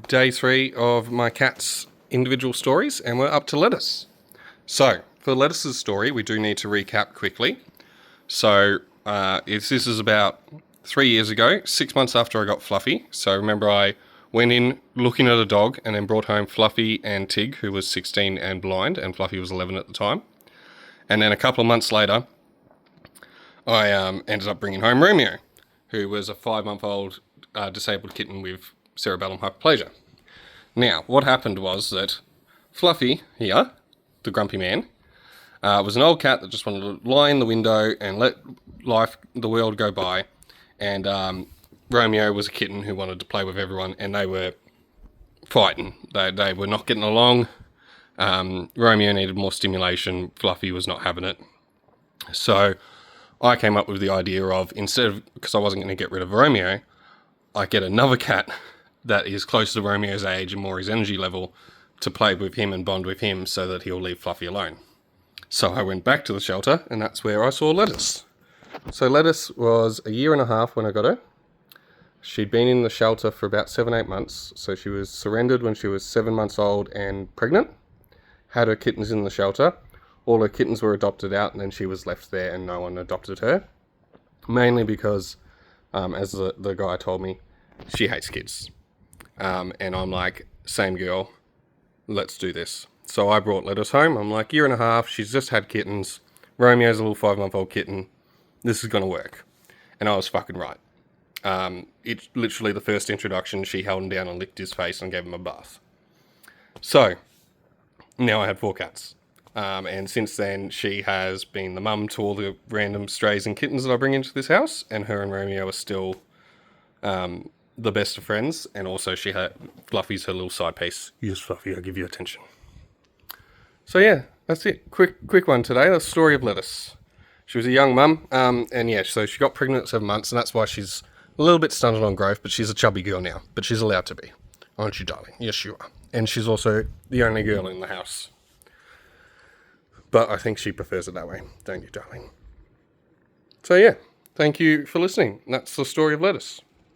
day 3 of my cat's individual stories, and we're up to Lettuce. So, for Lettuce's story, we do need to recap quickly. So, this is about 3 years ago, 6 months after I got Fluffy. So, remember I went in looking at a dog and then brought home Fluffy and Tig, who was 16 and blind, and Fluffy was 11 at the time. And then a couple of months later, I ended up bringing home Romeo, who was a 5-month-old disabled kitten with cerebellum hyperplasia. Now, what happened was that Fluffy here, the grumpy man, was an old cat that just wanted to lie in the window and let the world go by. And Romeo was a kitten who wanted to play with everyone, and they were fighting. They were not getting along. Romeo needed more stimulation. Fluffy was not having it. So I came up with the idea of, because I wasn't going to get rid of Romeo, I get another cat that is closer to Romeo's age and more his energy level to play with him and bond with him so that he'll leave Fluffy alone. So I went back to the shelter, and that's where I saw Lettuce. So Lettuce was 1.5 years when I got her. She'd been in the shelter for about 7-8 months. So she was surrendered when she was 7 months old and pregnant. Had her kittens in the shelter. All her kittens were adopted out, and then she was left there and no one adopted her. Mainly because, as the guy told me, she hates kids. And I'm like, same girl, let's do this. So I brought Lettuce home. I'm like, 1.5 years, she's just had kittens. Romeo's a little 5-month-old kitten. This is going to work. And I was fucking right. It's literally the first introduction, she held him down and licked his face and gave him a bath. So, now I have 4 cats. And since then, she has been the mum to all the random strays and kittens that I bring into this house. And her and Romeo are still the best of friends. And also Fluffy's her little side piece. Yes, Fluffy, I'll give you attention. So yeah, that's it. Quick one today. The story of Lettuce. She was a young mum. And yeah, so she got pregnant at 7 months. And that's why she's a little bit stunted on growth. But she's a chubby girl now. But she's allowed to be. Aren't you, darling? Yes, you are. And she's also the only girl in the house. But I think she prefers it that way, don't you, darling? So yeah, thank you for listening. That's the story of Lettuce.